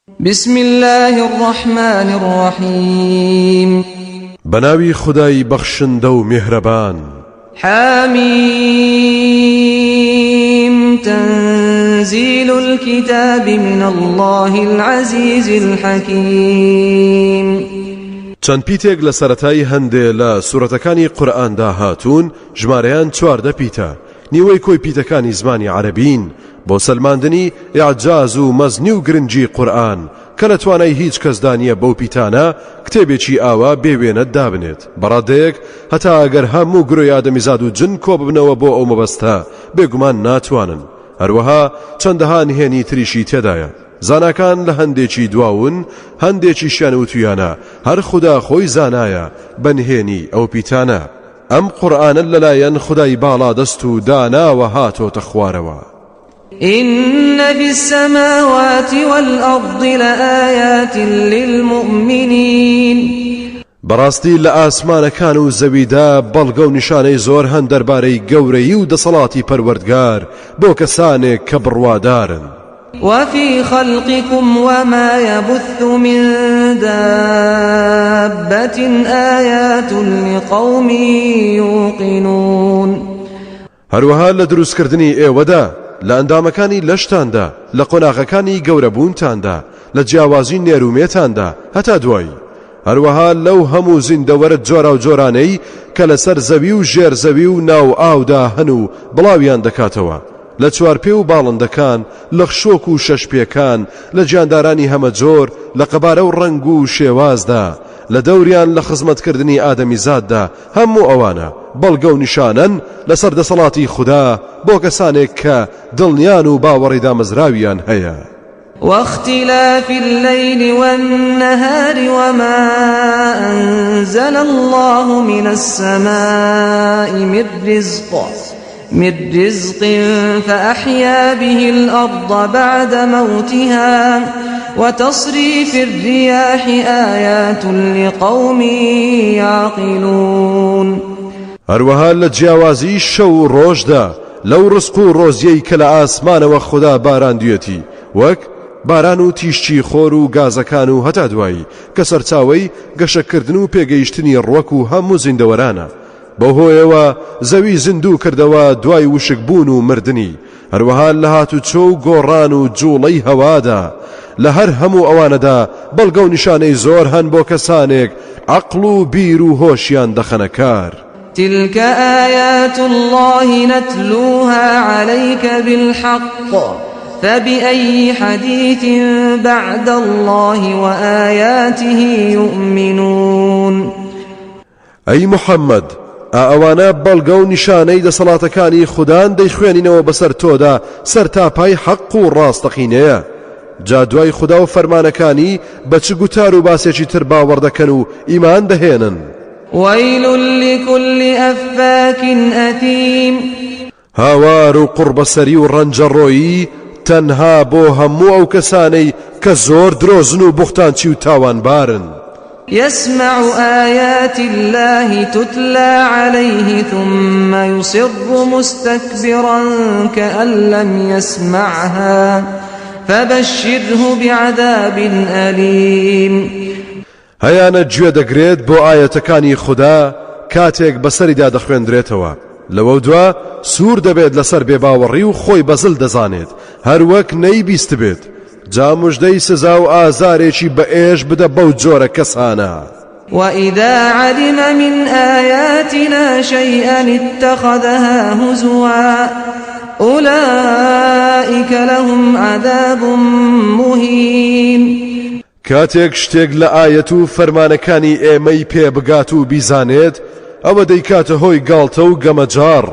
بسم الله الرحمن الرحيم بناوي خداي بخشندو مهربان حميم تنزيل الكتاب من الله العزيز الحكيم چەند پیتێک لە سەرەتای هەندێ لە سوورەتەکانی قورئاندا هاتوون ژمارەیان 14 پیتە نیوەی کۆی پیتەکانی زمانی عەرەبین بۆ سەلماندنی ئیعجاز و مەزنی و گرنگی قورئان کە لە توانای هیچ کەسدا نییە بەو پیتانە کتێبێکی ئاوا بێوێنە دابنێت بەڕادەیەک هەتا ئەگەر هەموو گرۆی ئادەمیزاد و جن کۆ ببنەوە بۆ ئەو مەبەستە بێگومان ناتوانن هەروەها چەندەها نهێنی تریشی تێدایە زاناکان لە هەندێکی دواون هەندێکیشیان وتویانە هەر خدا خۆی زانایە بەنهێنی ئەو پیتانە ئەم قورئانە لەلایەن خدای باڵا دەست و داناوە هاتۆتە خوارەوە إن في السماوات والأرض لآيات للمؤمنين بەڕاستی لە ئاسمانەکان و زەویدا بەڵگە و نیشانەی زۆر هەن دەربارەی گەورەی و دەسەڵاتی پەروەردگار بۆ کەسانێک کە بڕوادارن وفي خلقكم وما يبث من دابة آيات لقوم يوقنون هەروەها لە دروستکردنی ئێوەدا لە ئەندامەکانی لەشتاندا لە قۆناغەکانی گەورەبوونتاندا لە جیاوازی نێرومێتاندا هەتا دوایی هەروەها لەو هەموو زیندەوەرە جۆرا و جۆرانەی کە لەسەر زەوی و ژێر زەوی و ناو ئاودا هەن و بڵاویان دەکاتەوە لە چوارپێ و باڵندەکان لە خشۆک و شەشپێکان لە گیاندارانی هەمە جۆر لە قەبارە و ڕەنگ و شێوازدا لە دەوریان لە خزمەتکردنی ئادەمیزاددا هەموو ئەوانە بەڵگە و نیشانەن لەسەر دەسەڵاتی خوددا بۆ کەسانێک کە دڵنیان و باوەڕی دامەزراویان هەیە واختلاف الليل والنهار وما أنزل الله من السماء من رزق فأحيا به الأرض بعد موتها وتصريف الرياح آيات لقوم يعقلون هەروەها لە جیاوازی شەو و ڕۆژدا لەو ڕزق و ڕۆزیەی کە لە ئاسمانەوە خوددا باراندوێتی وەک باران و تیشتی خۆر و گازەکان و هەتا دوایی کە سەرچاوەی گەشەکردن و پێگەیشتنی ڕوەک و هەموو زیندەوەرانە بەهۆیەوە زەوی زیندوو کردەوە دوای وشک بوون و مردنی هەروەها لە هاتوچۆ و گۆڕان و جوڵەی هەوادا لە هەر هەموو ئەوانەدا بەڵگە و نیشانەی زۆر هەن بۆ کەسانێک عەقڵ و بیر و هۆشیان دەخەنە کار تلك آيات الله نتلوها عليك بالحق فبأي حديث بعد الله وآياته يؤمنون أي محمد ئەوانە بەڵگە و نیشانەی دەسەڵاتەکانی خوددان دەیخوێنینەوە بەسەر تۆدا سەر تاپای حەق و ڕاستەقینەیە جا دوای خوددا و فەرمانەکانی بە چ گوتار و باسێکی تر باوەڕ دەکەن و ئیمان دەهێنن ويل لكل أفاك أثيم هاوار و قوربەسەری و ڕەنجەڕۆیی تەنها بۆ هەموو ئەو کەسانەی کە زۆر درۆزن و بوختانچی و تاوانبارن يسمع آيات الله تتلى عليه ثم يصر مستكبرا كأن لم يسمعها فبشره بعذاب أليم هەیانە گوێ دەگرێت بۆ ئاەتەکانی خوددا کاتێک بەسەریدا دەخوێندرێتەوە لەوە دوا سوور دەبێت لەسەر بێباوەڕی و خۆی بەزل دەزانێت هەروەک نەیبیست بێت جا موژدەی سزا و ئازارێکی بە ئێش بدە بەو جۆرە کەسانە وإذا علم من آياتنا شيئا اتخذها هزوا أولئك لهم عذاب مهين کاتێک شتێک لە ئاەت و فەرمانەکانی ئێمەی پێ بگات و بیزانێت ئەوە دەیکاتە هۆی گاڵتە و گەمەجار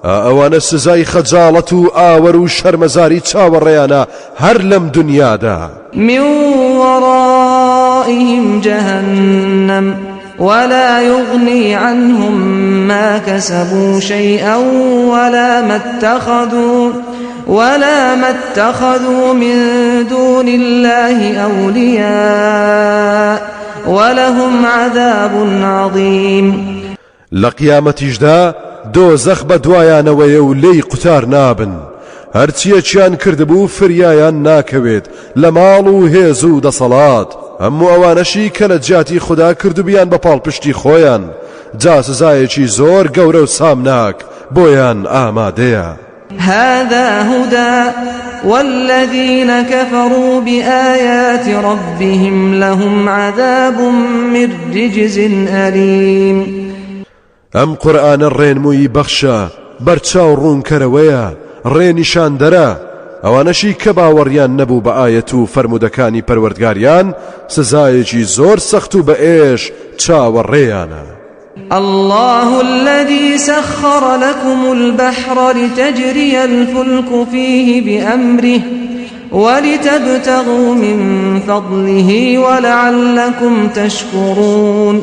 ئەوانە سزای خەجاڵەت و ئاوەر و شەرمەزاری چاوەڕێیانە هەر لەم دنیادا من ورائهم جهنم ولا يغني عنهم ما كسبوا شيئا ولا ما اتخذوا من دون الله أولياء ولهم عذاب عظيم لقيامتيجدا دۆزەخ بە دوایانەوەیە و لێی قوتار نابن هەرچیەکیان کردبوو فریایان ناکەوێت لە ماڵ و هێز و دەسەڵات هەموو ئەوانەشی کە لە جیاتی خوددا کردوبیان بە پاڵپشتی خۆیان جا سزایەکی زۆر گەورە و سامناک بۆیان ئامادەیە. هذا هدى والذين كفروا بآيات ربهم لهم عذاب من رجز أليم. ئەم قورئانە ڕێنمووی بەخشە بەرچاو ڕوونکەرەوەیە ڕێنیشاندەرە ئەوانەشی کە باوەڕیان نەبوو بە ئایەت و فەرمودەکانی پەروەردگاریان سزایەکی زۆر سەخت و بە ئێش چاوەڕێیانە. الله الذي سخر لكم البحر لتجري الفلك فيه بأمره ولتبتغوا من فضله ولعلكم تشكرون.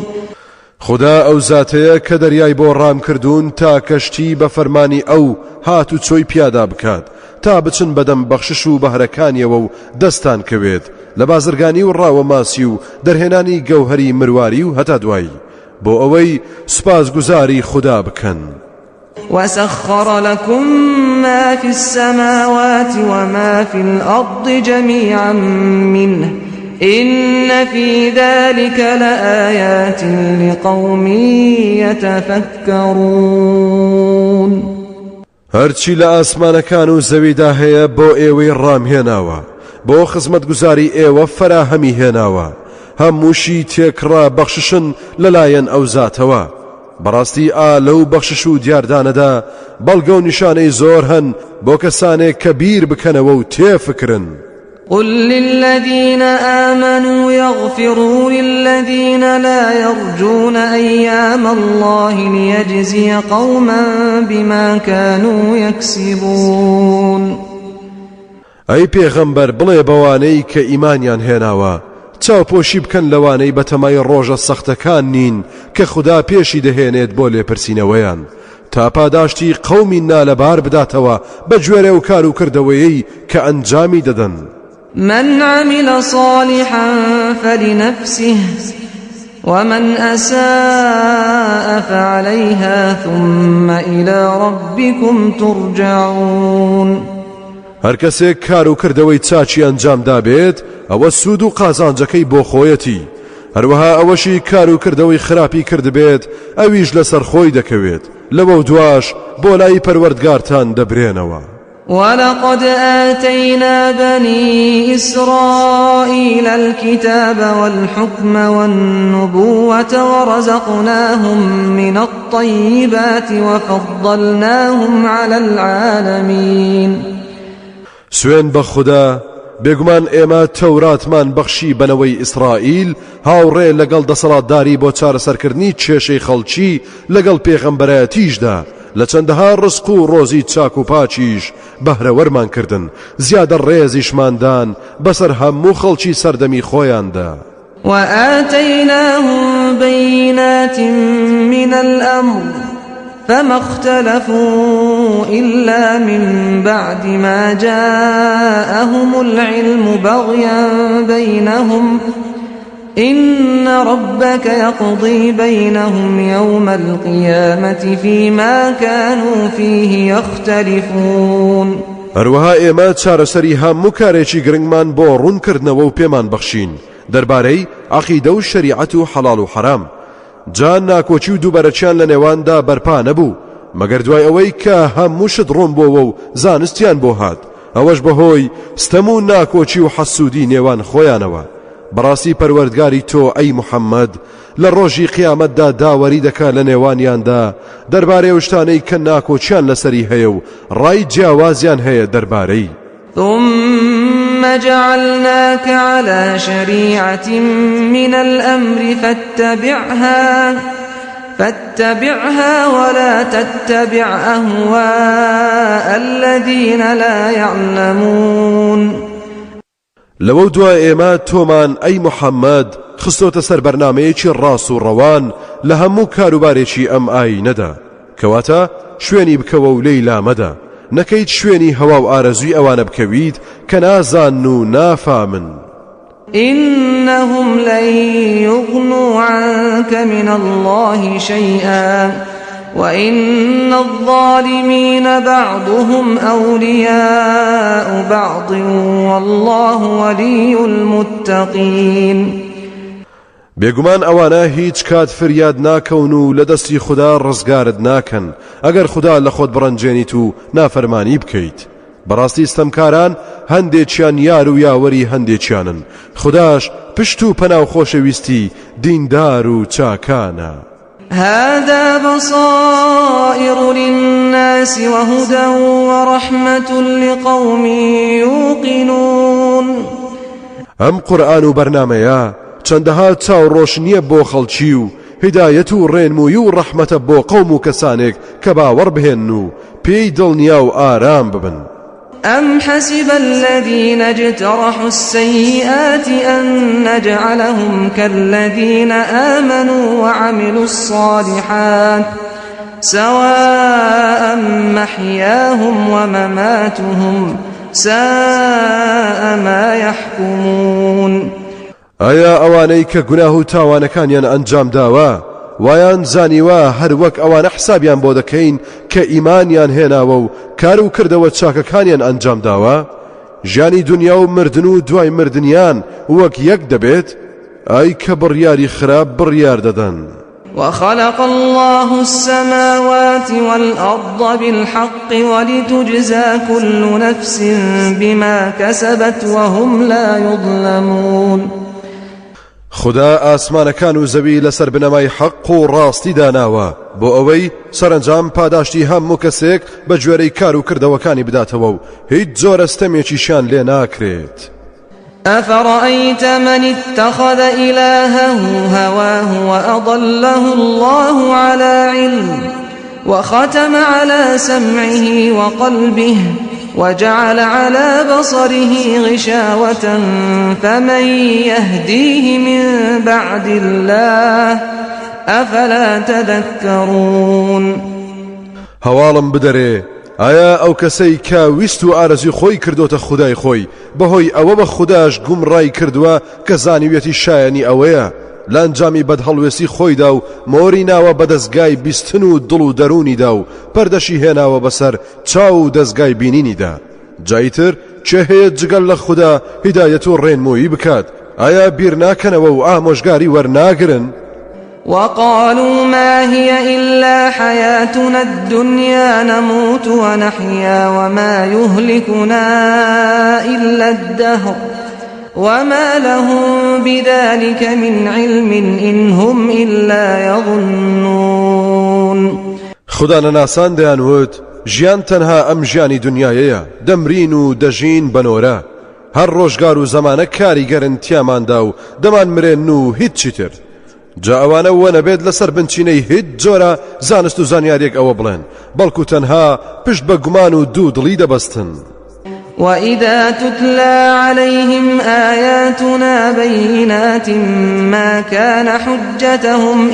خدا ئەو زاتەیە کە دەریای بۆ ڕام کردوون تا کەشتی بە فەرمانی ئەو هات و چۆی پیادا بکات تا بچن بەدەم بەخشش و بەهرەکانیەوە و دەستان کەوێت لە بازرگانی و ڕاوە ماسی و دەرهێنانی گەوهەری مرواری و هەتا دوایی بۆ ئەوەی سوپاسگوزاری خدا بکەن. وسخر لكم ما في السماوات وما في الأرض جميعا منه إن في ذلك لآيات لقوم يتفكرون. هەرچی لە ئاسمانەکان و زەویدا هەیە بۆ ئێوەی ڕامهێناوە بۆ خزمەتگوزاری ئێوە فەراهەمی هێناوە هەمووشی تێکڕا بەخششن لەلایەن ئەو زاتەوە بەڕاستی لەو بەخشش و دیاردانەدا بەڵگە و نیشانەی زۆر هەن بۆ کەسانێک کە بیر بکەنەوە و تێفکرن. قل للذين آمنوا يغفروا للذين لا يرجون أيام الله ليجزي قوما بما كانوا يكسبون. ئەی پێغەمبەر بڵێ بەوانەی کە ئیمانیان هێناوە چاوپۆشی بکەن لەوانەی بەتەمای ڕۆژە سەختەکان نین کە خوددا پێشی دەهێنێت بۆ لێپرسینەوەیان تا پاداشتی قەومی نالەبار بداتەوە بە گوێرە و کار و کردەوەیەی کە ئەنجامی دەدەن. من عمل صالحا فلنفسه ومن أساء فعليها ثم إلى ربكم ترجعون. هەر کەسێک کار و کردەوەی چاچی ئەنجام دابێت ئەوە سوود و قازانجەکەی بۆ خۆیەتی هەروەها ئەوەشی کار و کردەوەی خراپی کردبێت ئەویش لەسەر خۆی دەکەوێت لەوە دواش بۆ لای پەروەردگارتان دەبرێنەوە. ولقد آتينا بني إسرائيل الكتاب والحكم والنبوة ورزقناهم من الطيبات وفضلناهم على العالمين. سوێن بە خوددا بێگومان ئێمە تەوراتمان بەخشی بنەوەی ئیسرائیل هاوڕێ لەگەڵ دەسەڵاتداری بۆ چارەسەرکردنی کێشەی خەڵکی لەگەڵ پێغەمبەرەتیشدا لە چەندەها ڕزق و ڕۆزی چاک و پاچیش بەهرەوەرمان کردن زیادە ڕێزیشماندان بەسەر هەموو خەڵکی سەردەمی خۆیاندا. وآتيناهم بينات من الأمر فما اختلفوا إلا من بعد ما جاءهم العلم بغيا بينهم إن ربك يقضي بينهم يوم القيامة فيما كانوا فيه يختلفون. هەروەها ئێمە چارەسەری هەموو کارێکی گرنگمان بۆ ڕوونکردنەوە و پێمان بەخشین دەربارەی عەقیدە و شەریعەت و حەڵاڵ و حەرام جان ناکۆچی و دووبەرەچیان لە نێواندا بەرپا نەبوو مەگەر دوای ئەوەی کە هەموو شت ڕوون بۆەوە و زانستیان بۆ هات ئەوەش بەهۆی ستەم و ناکۆچی و حەسوودی نێوان خۆیانەوە. بەڕاستی پەروەردگاری تۆ ئەی موحەممەد لە ڕۆژی قیامەتدا داوەری دەکات لە نێوانیاندا دەربارەی ئەو شتانەی کە ناکۆچیان لەسەری هەیە و ڕای جیاوازیان هەیە دەربارەی. ثم جعلناك على شريعة من الأمر فاتبعها ولا تتبع أهواء الذين لا يعلمون. لەوە دوای ئێمە تۆمان ئەی موحەممەد خستۆتە سەر بەرنامەیەکی ڕاست و ڕەوان لە هەموو کاروبارێکی ئەم ئاینەدا کەواتە شوێنی بکەوە و لێی لامەدا نەکەیت شوێنی هەوا و ئارەزوی ئەوانە بکەویت کە نازان و نافامن. إنهم لن يغنوا عنك من الله شيئا وإن الظالمين بعضهم أولياء بعض والله ولي المتقين. بێگومان ئەوانە هیچ کات فریاد ناکەون و لە دەستی خوددا ڕزگارت ناکەن ئەگەر خوددا لە خۆت بڕەنجێنیت و نافەرمانی بکەیت. بەڕاستی ستەمکاران هەندێکیان یار و یاوەری هەندێکیانن، خودداش پشت و پەناو خۆشەویستی دیندار و چاکانە. هذا بصائر للناس وهدى ورحمة لقوم يوقنون. ئەم قورئان و بەرنامەیە چەندەها چاوڕۆش نییە بۆ خەڵکی و هیدایەت و ڕێنمووی و ڕەحمەتە بۆ قەوم و کەسانێک کە باوەڕ بهێن و پێی دڵنیا و ئارام ببن. أم حسب الذين اجترحوا السيئات أن نجعلهم كالذين آمنوا وعملوا الصالحات سواء محياهم ومماتهم ساء ما يحكمون. ئایا ئەوانەی کە گوناه و تاوانەکانیان ئەنجام داوە وایان زانیوە هەر وەک ئەوانە حسابیان بۆ دەکەین کە ئیمانیان هێناوە و کار و کردەوە چاکەکانیان ئەنجام داوە؟ ژیانی دنیا و مردن و دوای مردنیان وەک یەک دەبێت؟ ئای کە بڕیاری خراپ بڕیار دەدەن. وخلق الله السماوات والأرض بالحق ولتجزى كل نفس بما كسبت وهم لا يظلمون. خدا ئاسمانەکان و زەوی لەسەر بنەمای حەق و ڕاستی داناوە بۆ ئەوەی سەرنجام پاداشتی هەموو کەسێک بە گوێرەی کار و کردەوەکانی بداتەوە و هیچ جۆرەستەمێکیشیان لێ ناکرێت. أفرأيت من اتخذ إلهه هواه وأضله الله على علم وختم على سمعه وقلبه وجعل على بصره غشاوة فمن يهديه من بعد الله أفلا تذكرون. هەواڵم بدەرێ ئایا ئەو کەسەی کە ویست و ئارەزوی خۆی کردوتە خودای خۆی بەهۆی ئەوە بە خوداش گومڕای کردووە کە زانیوێتی شایانی ئەوەیە لانجامی بەدهەڵوێسی خۆیدا و مۆری ناوە بە دەستگای بیستن و دڵ و دەرونیدا و پەردەشی هێناوە بەسەر چاو و دەستگای بینینیدا. جایتر چێ هەیە جگەل لە خوددا هیدایەت و ڕێنمووی بکات؟ ئایا بیر ناکەنەوە و ئامۆژگاری وەرناگرن؟ وقالوا ما هي إلا حياتنا الدنيا نموت ونحيا وما يهلكنا إلا الدهر وما لهم بذلك من علم إن هم إلا يظنون. خدا نەناسان دەیانوت ژیان تەنها ئەم ژیانی دنیایەیە، دەمرین و دەژین بەنۆرە، هەر ڕۆژگار و زەمانە کاریگەرن تیاماندا و دەمان مرێن و هیچی تر. جا ئەوانە وە نەبێت لەسەر بنچینەی هیچ جۆرە زانست و زانیاریەک ئەوە بڵێن، بەڵکو تەنها پشت بە گومان و دوو دڵی دەبەستن. وإذا تتلى عليهم آياتنا بينات ما كان حجتهم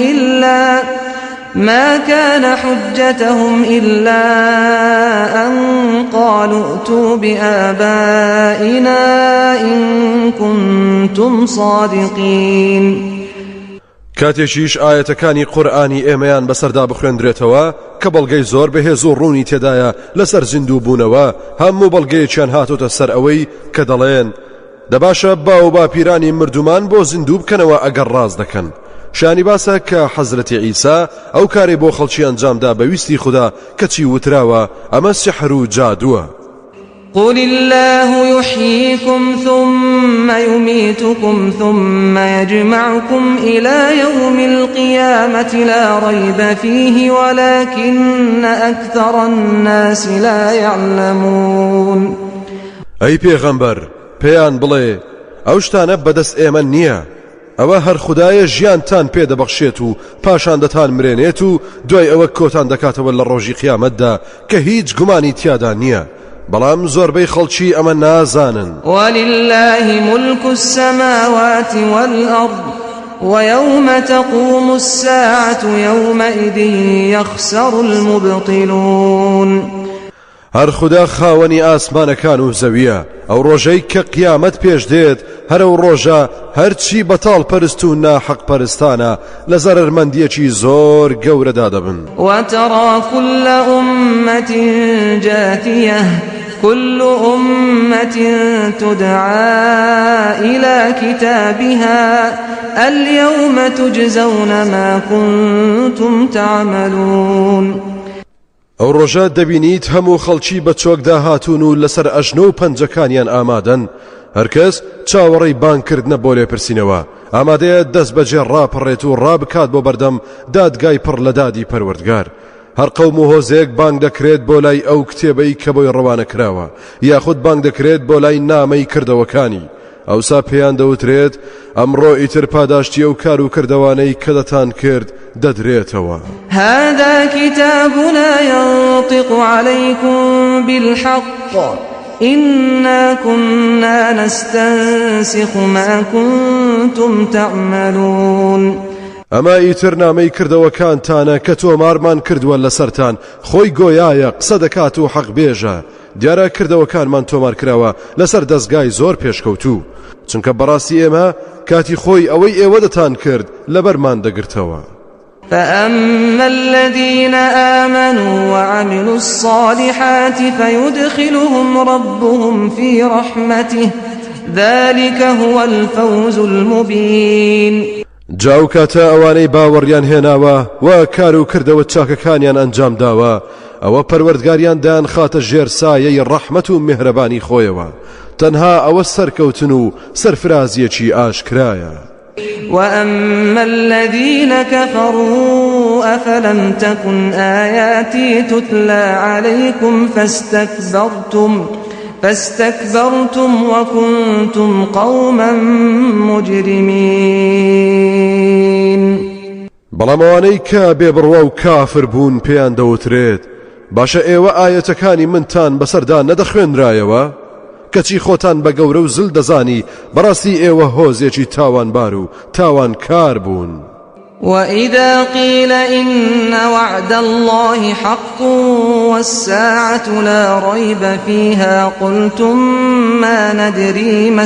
إلا أن قالوا ائتوا بآبائنا إن كنتم صادقين. کاتێکیش ئاەتەکانی قورئانی ئێمەیان بەسەردا بخوێندرێتەوە کە بەڵگەی زۆر بەهێز و ڕوونی تێدایە لەسەر زیندوو بوونەوە هەموو بەڵگەیەکیان هاتوتە سەر ئەوەی کە دەڵێن دەباشە با و باپیرانی مردومان بۆ زیندوو بکەنەوە ئەگەر ڕاز دەکەن. شانی باسە کە حەزرەتی عیسا ئەو کارێ بۆ خەڵکی ئەنجامدا بەویستی خوددا کەچی وتراوە ئەمە سحر و جادووە. قل الله يحييكم ثم يميتكم ثم يجمعكم إلى يوم القيامة لا ريب فيه ولكن أكثر الناس لا يعلمون. أي پێغەمبەر پێیان بڵێ ئەو شتانە بەدەست ئێمە نییە، ئەوە هەر خودایە ژیانتان پێدەبەخشێت و پاشان دەتان مرێنێت و دوای ئەوە کۆتان دەکاتەوە لە ڕۆژی قیامەتدا کە هیچ گومانی تیادا نییە، بەڵام زۆربەی خەڵکی ئەمە نازانن. ولله ملك السماوات والأرض ويوم تقوم الساعة يومئذ يخسر المبطلون. هر خدا خاوەنی ئاسمانەکان و زەویە، ئەو ڕۆژەی کە قیامەت پێش دێت هەرەو ڕۆژە هەرچی بەتاڵ پەرست و ناحەق پەرستانە لە زەرەرمەندیەکی زۆر گەورەدا دەبن. وترى كل أمة جاثية كل أمة تدعى إلى كتابها اليوم تجزون ما كنتم تعملون. ئەو ڕۆژە دەبینیت هەموو خەڵکی بە چۆکدا هاتوون و لەسەر ئەژنۆ و پەنجەکانیان ئامادەن، هەرکەس چاوەڕێی بانگکردنە بۆ لێپرسینەوە، ئامادەیە دەست بەجێ ڕاپەڕێت و ڕابکات بۆ بەردەم دادگای پڕ لە دادی پەروەردگار. هەر قەوم و هۆزێک بانگ دەکرێت بۆ لای ئەو کتێبەی کە بۆی ڕەوانە کراوە، یاخود بانگ دەکرێت بۆ لای نامەی کردەوەکانی. ئەوسا پێیان دەوترێت ئەمڕۆ ئیتر پاداشتی ئەو کار و کردەوانەی کە دەتان کرد دەدرێتەوە. هذا كتابنا ينطق عليكم بالحق إنا كنا نستنسخ ما كنتم تعملون. ئەمە ئیتر نامەی کردەوەکانتانە کە تۆمارمان کردووە لەسەرتان، خۆی گۆیایە قسە دەکات و حەق بێژە. دیارە کردەوەکانمان تۆمار کراوە لەسەر دەستگای زۆر پێشکەوتوو، چونکە بەڕاستی ئێمە کاتی خۆی ئەوەی ئێوە دەتان کرد لەبەرمان دەگرتەوە. فأما الذين آمنوا وعملوا الصالحات فيدخلهم ربهم في رحمته ذلك هو الفوز المبين. جاو کاتە ئەوانەی باوەڕیان هێناوە و کار و کردەوە چاکەکانیان ئەنجام داوە، ئەوە پەروەردگاریان دایان خاتە ژێر سایەی ڕەحمەت و میهرەبانی خۆیەوە، تەنها ئەوە سەرکەوتن و سەرفرازیەکی ئاشکرایە. وأما الذين كفروا أفلم تكن آياتي تتلى عليكم فاستكبرتم وكنتم قوما مجرمين. بەڵام ئەوانەی کە بێبڕوە و کافر بوون پێیان دەوترێت باشە ئێوە ئاەتەکانی منتان بەسەردا نەدەخوێنرایەوە، کەچی خۆتان بە گەورە و زل دەزانی بەڕاستی ئێوە هۆزێکی تاوانبار و تاوانکار بوون. وإذا قيل إن وعد الله حق والساعة لا ريب فيها قلتم ما ندري ما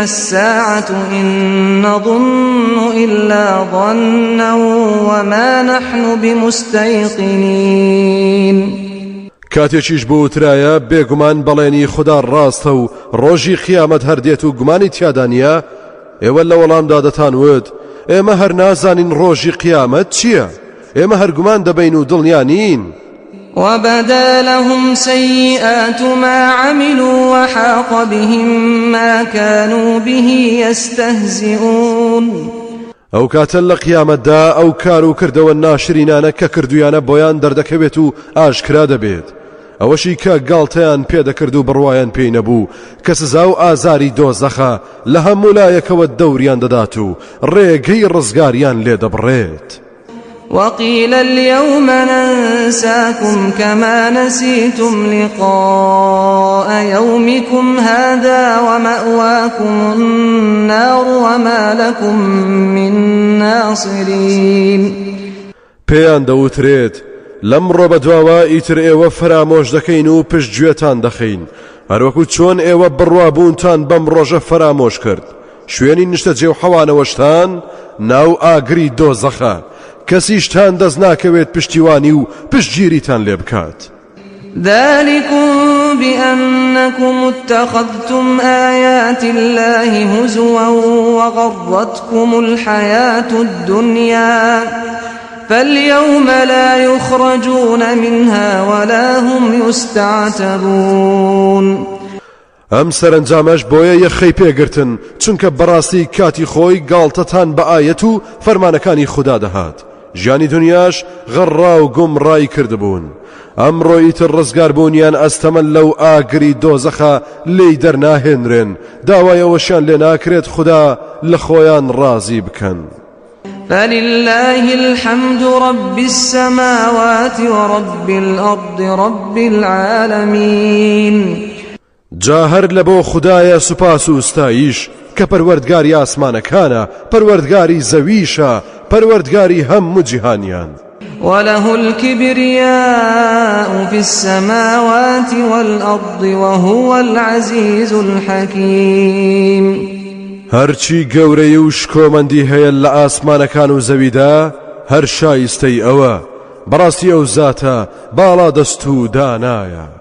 الساعة إن نظن إلا ظنا وما نحن بمستيقنين. کاتێکیش بۆ وترایە بێگومان بەڵێنی خوددا ڕاستە و ڕۆژی قیامەت هەردێت و گومانی تیادا نیە، ئێوە لە وەڵامدا دەتانوت ئێمە هەر نازانین ڕۆژی قیامەت چییە، ئێمە هەرگومان دەبین و دڵنیا نین. وبدا لهم سيئات ما عملوا وحاق بهم ما كانوا به يستهزئون. ئەو کاتە لە قیامەتدا ئەو کار و کردەوە ناشرینانە کە کردویانە بۆیان دەردەکەوێت و ئاشکرا دەبێت، ئەوەشی کە گاڵتەیان پێدەکرد و بڕوایان پێی نەبوو کە سزا و ئازاری دۆزەخە لە هەموو لایەکەوە دەوریان دەدات و ڕێگەی ڕزگاریان لێ دەبڕێت. وقيل اليوم ننساكم كما نسيتم لقاء يومكم هذا ومأواكم النار وما لكم من ناصرين. پێیان دەوترێت لەمڕۆ بەدواوە ئیتر ئێوە فرامۆش دەکەین و پشتگوێتان دەخەین، هەروەکو چۆن ئێوە بڕوابوونتان بەم ڕۆژە فرامۆش کرد. شوێنی نیشتەجێ و حەوانەوەشتان ناو ئاگری دۆزەخە، کەسیشتان دەست ناکەوێت پشتیوانی و پشتگیریتان لێ بکات. ذلكم بأنكم اتخذتم آيات الله هزوا وغرتكم الحياة الدنيا فاليوم لا يخرجون منها ولا هم يستعتبون. ئەم سەرنجامەش بۆیە یەخەی پێگرتن، چونکە بەڕاستی کاتی خۆی گاڵتەتان بە ئایەت و فەرمانەکانی خوددا دەهات، ژیانی دنیاش غەڕا و گومڕای کردبوون. ئەمڕۆ ئیتر ڕزگاربوونیان ئەستەمە لەو ئاگری دۆزەخە لێی دەرناهێنرێن، داوایەوەشیان لێ ناکرێت خوددا لە خۆیان ڕازی بکەن. فلله الحمد رب السماوات ورب الأرض رب العالمين. جا هەر لە بۆ خوددایە سوپاس و ستایش کە پەروەردگاری ئاسمانەکانە، پەروەردگاری زەویشە، پەروەردگاری هەموو جیهانیان. وله الكبرياء في السماوات والأرض وهو العزيز الحكيم هەرچی گەورەی و شکۆمەندی هەیە لە ئاسمانەکان و زەویدا هەر شایستەی ئەوە بەڕاستی ئەو زاتە باڵا دەست و دانایە